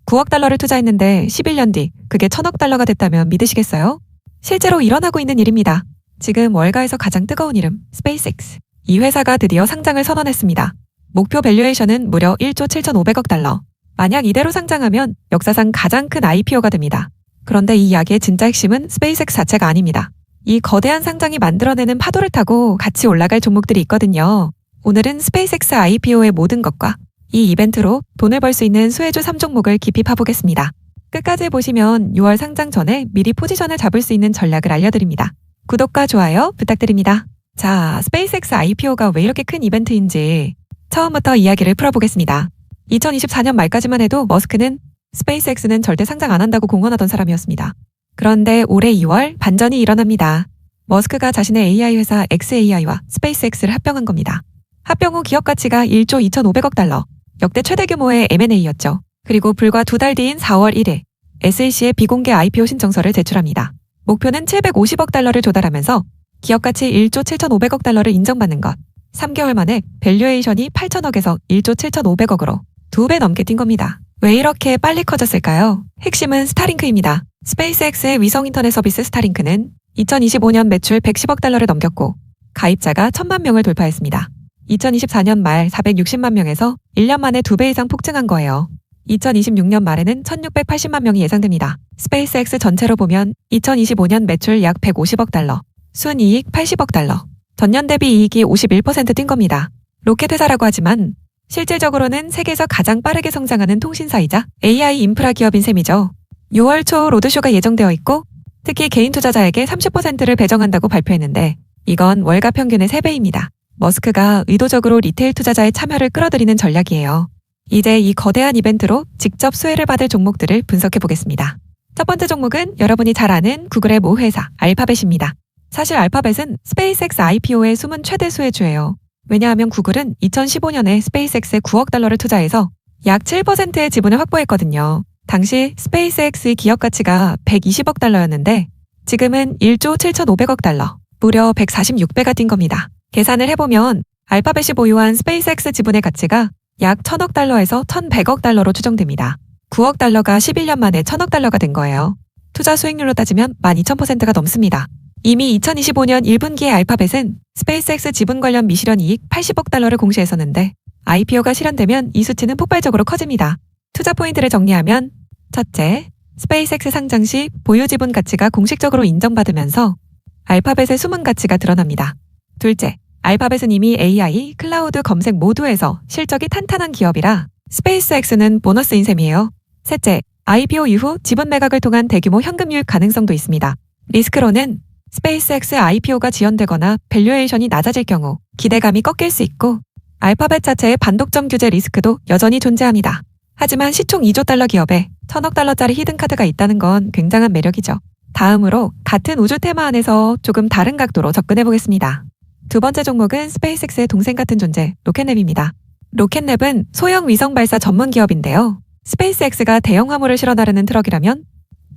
9억 달러를 투자했는데 11년 뒤 그게 1000억 달러가 됐다면 믿으시겠어요? 실제로 일어나고 있는 일입니다. 지금 월가에서 가장 뜨거운 이름 스페이스X. 이 회사가 드디어 상장을 선언했습니다. 목표 밸류에이션은 무려 1조 7,500억 달러. 만약 이대로 상장하면 역사상 가장 큰 IPO가 됩니다. 그런데 이 이야기의 진짜 핵심은 스페이스X 자체가 아닙니다. 이 거대한 상장이 만들어내는 파도를 타고 같이 올라갈 종목들이 있거든요. 오늘은 스페이스X IPO의 모든 것과 이 이벤트로 돈을 벌 수 있는 수혜주 3종목을 깊이 파보겠습니다. 끝까지 보시면 6월 상장 전에 미리 포지션을 잡을 수 있는 전략을 알려드립니다. 구독과 좋아요 부탁드립니다. 자, 스페이스X IPO가 왜 이렇게 큰 이벤트인지 처음부터 이야기를 풀어보겠습니다. 2024년 말까지만 해도 머스크는 스페이스X는 절대 상장 안 한다고 공언하던 사람이었습니다. 그런데 올해 2월 반전이 일어납니다. 머스크가 자신의 AI 회사 xAI와 스페이스X를 합병한 겁니다. 합병 후 기업 가치가 1조 2,500억 달러, 역대 최대 규모의 M&A였죠. 그리고 불과 2달 뒤인 4월 1일, SEC에 비공개 IPO 신청서를 제출합니다. 목표는 750억 달러를 조달하면서 기업 가치 1조 7,500억 달러를 인정받는 것. 3개월 만에 밸류에이션이 8천억에서 1조 7,500억으로 2배 넘게 뛴 겁니다. 왜 이렇게 빨리 커졌을까요? 핵심은 스타링크입니다. 스페이스X의 위성 인터넷 서비스 스타링크는 2025년 매출 110억 달러를 넘겼고 가입자가 1,000만 명을 돌파했습니다. 2024년 말 460만 명에서 1년 만에 2배 이상 폭증한 거예요. 2026년 말에는 1,680만 명이 예상됩니다. 스페이스X 전체로 보면 2025년 매출 약 150억 달러, 순이익 80억 달러, 전년 대비 이익이 51% 뛴 겁니다. 로켓 회사라고 하지만 실질적으로는 세계에서 가장 빠르게 성장하는 통신사이자 AI 인프라 기업인 셈이죠. 6월 초 로드쇼가 예정되어 있고 특히 개인 투자자에게 30%를 배정한다고 발표했는데 이건 월가 평균의 3배입니다. 머스크가 의도적으로 리테일 투자자의 참여를 끌어들이는 전략이에요. 이제 이 거대한 이벤트로 직접 수혜를 받을 종목들을 분석해 보겠습니다. 첫 번째 종목은 여러분이 잘 아는 구글의 모 회사 알파벳입니다. 사실 알파벳은 스페이스X IPO의 숨은 최대 수혜주예요. 왜냐하면 구글은 2015년에 스페이스X에 9억 달러를 투자해서 약 7%의 지분을 확보했거든요. 당시 스페이스X의 기업 가치가 120억 달러였는데 지금은 1조 7,500억 달러, 무려 146배가 뛴 겁니다. 계산을 해보면 알파벳이 보유한 스페이스X 지분의 가치가 약 1,000억 달러에서 1,100억 달러로 추정됩니다. 9억 달러가 11년 만에 1,000억 달러가 된 거예요. 투자 수익률로 따지면 12,000%가 넘습니다. 이미 2025년 1분기에 알파벳은 스페이스X 지분 관련 미실현 이익 80억 달러를 공시했었는데 IPO가 실현되면 이 수치는 폭발적으로 커집니다. 투자 포인트를 정리하면 첫째, 스페이스X 상장 시 보유 지분 가치가 공식적으로 인정받으면서 알파벳의 숨은 가치가 드러납니다. 둘째, 알파벳은 이미 AI, 클라우드 검색 모두에서 실적이 탄탄한 기업이라 스페이스X는 보너스인 셈이에요. 셋째, IPO 이후 지분 매각을 통한 대규모 현금 유입 가능성도 있습니다. 리스크로는 스페이스X IPO가 지연되거나 밸류에이션이 낮아질 경우 기대감이 꺾일 수 있고 알파벳 자체의 반독점 규제 리스크도 여전히 존재합니다. 하지만 시총 2조 달러 기업에 1,000억 달러짜리 히든카드가 있다는 건 굉장한 매력이죠. 다음으로 같은 우주 테마 안에서 조금 다른 각도로 접근해 보겠습니다. 두 번째 종목은 스페이스X의 동생 같은 존재 로켓랩입니다. 로켓랩은 소형 위성 발사 전문 기업인데요. 스페이스X가 대형 화물을 실어 나르는 트럭이라면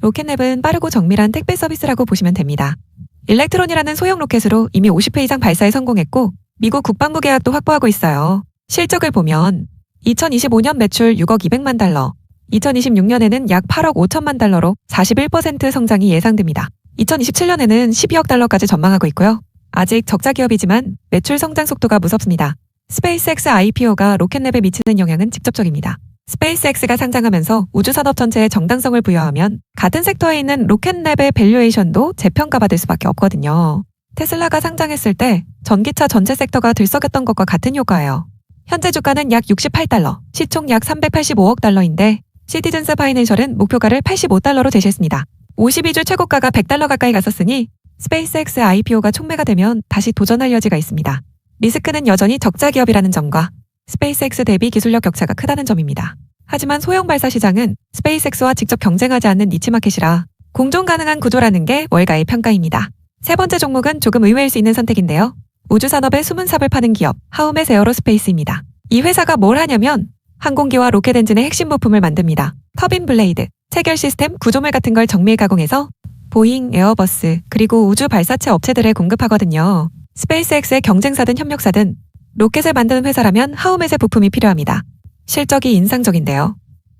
로켓랩은 빠르고 정밀한 택배 서비스라고 보시면 됩니다. 일렉트론이라는 소형 로켓으로 이미 50회 이상 발사에 성공했고 미국 국방부 계약도 확보하고 있어요. 실적을 보면 2025년 매출 6억 200만 달러, 2026년에는 약 8억 5천만 달러로 41% 성장이 예상됩니다. 2027년에는 12억 달러까지 전망하고 있고요. 아직 적자 기업이지만 매출 성장 속도가 무섭습니다. 스페이스X IPO가 로켓랩에 미치는 영향은 직접적입니다. 스페이스X가 상장하면서 우주산업 전체에 정당성을 부여하면 같은 섹터에 있는 로켓랩의 밸류에이션도 재평가받을 수밖에 없거든요. 테슬라가 상장했을 때 전기차 전체 섹터가 들썩였던 것과 같은 효과예요. 현재 주가는 약 68달러, 시총 약 385억 달러인데 시티즌스 파이낸셜은 목표가를 85달러로 제시했습니다. 52주 최고가가 100달러 가까이 갔었으니 스페이스X IPO가 촉매가 되면 다시 도전할 여지가 있습니다. 리스크는 여전히 적자 기업이라는 점과 스페이스X 대비 기술력 격차가 크다는 점입니다. 하지만 소형 발사 시장은 스페이스X와 직접 경쟁하지 않는 니치마켓이라 공존 가능한 구조라는 게 월가의 평가입니다. 세 번째 종목은 조금 의외일 수 있는 선택인데요. 우주산업의 숨은 삽을 파는 기업 하우메스 에어로스페이스입니다. 이 회사가 뭘 하냐면 항공기와 로켓 엔진의 핵심 부품을 만듭니다. 터빈 블레이드, 체결 시스템, 구조물 같은 걸 정밀 가공해서 보잉, 에어버스, 그리고 우주 발사체 업체들에 공급하거든요. 스페이스X의 경쟁사든 협력사든 로켓을 만드는 회사라면 하우메스의 부품이 필요합니다. 실적이 인상적인데요.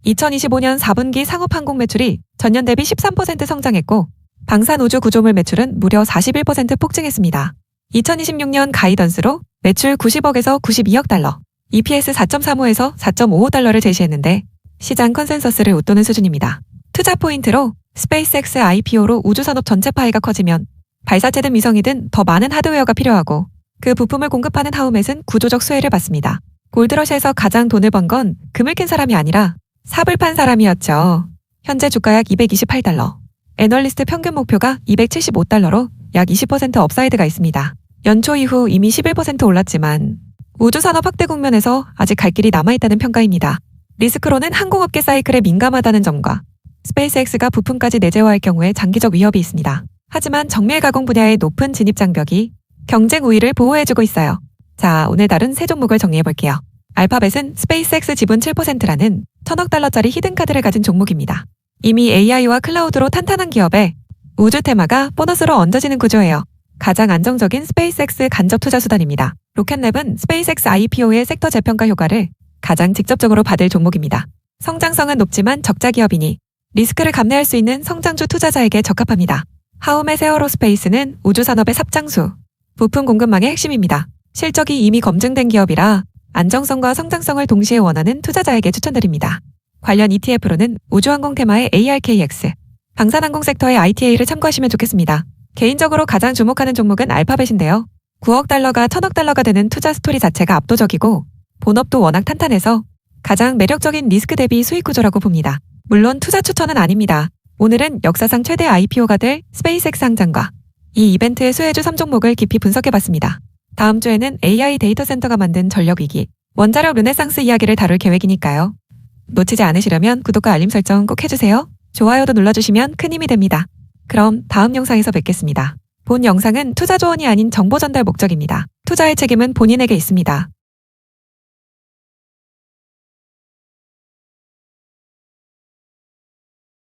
2025년 4분기 상업항공 매출이 전년 대비 13% 성장했고 방산우주 구조물 매출은 무려 41% 폭증했습니다. 2026년 가이던스로 매출 90억에서 92억 달러, EPS 4.35에서 4.55달러를 제시했는데 시장 컨센서스를 웃도는 수준입니다. 투자 포인트로 스페이스X IPO로 우주산업 전체 파이가 커지면 발사체든 위성이든 더 많은 하드웨어가 필요하고 그 부품을 공급하는 하우멧은 구조적 수혜를 받습니다. 골드러시에서 가장 돈을 번 건 금을 캔 사람이 아니라 삽을 판 사람이었죠. 현재 주가약 228달러, 애널리스트 평균 목표가 275달러로 약 20% 업사이드가 있습니다. 연초 이후 이미 11% 올랐지만 우주산업 확대 국면에서 아직 갈 길이 남아있다는 평가입니다. 리스크로는 항공업계 사이클에 민감하다는 점과 스페이스X가 부품까지 내재화할 경우에 장기적 위협이 있습니다. 하지만 정밀 가공 분야의 높은 진입 장벽이 경쟁 우위를 보호해주고 있어요. 자, 오늘 다룬 세 종목을 정리해볼게요. 알파벳은 스페이스X 지분 7%라는 1000억 달러짜리 히든카드를 가진 종목입니다. 이미 AI와 클라우드로 탄탄한 기업에 우주 테마가 보너스로 얹어지는 구조예요. 가장 안정적인 스페이스X 간접 투자 수단입니다. 로켓랩은 스페이스X IPO의 섹터 재평가 효과를 가장 직접적으로 받을 종목입니다. 성장성은 높지만 적자 기업이니 리스크를 감내할 수 있는 성장주 투자자에게 적합합니다. 하우멧 에어로스페이스는 우주산업의 삽장수, 부품 공급망의 핵심입니다. 실적이 이미 검증된 기업이라 안정성과 성장성을 동시에 원하는 투자자에게 추천드립니다. 관련 ETF로는 우주항공 테마의 ARKX, 방산항공 섹터의 ITA를 참고하시면 좋겠습니다. 개인적으로 가장 주목하는 종목은 알파벳인데요. 9억 달러가 1000억 달러가 되는 투자 스토리 자체가 압도적이고 본업도 워낙 탄탄해서 가장 매력적인 리스크 대비 수익 구조라고 봅니다. 물론 투자 추천은 아닙니다. 오늘은 역사상 최대 IPO가 될 스페이스X 상장과 이 이벤트의 수혜주 3종목을 깊이 분석해봤습니다. 다음 주에는 AI 데이터 센터가 만든 전력위기, 원자력 르네상스 이야기를 다룰 계획이니까요. 놓치지 않으시려면 구독과 알림 설정 꼭 해주세요. 좋아요도 눌러주시면 큰 힘이 됩니다. 그럼 다음 영상에서 뵙겠습니다. 본 영상은 투자 조언이 아닌 정보 전달 목적입니다. 투자의 책임은 본인에게 있습니다.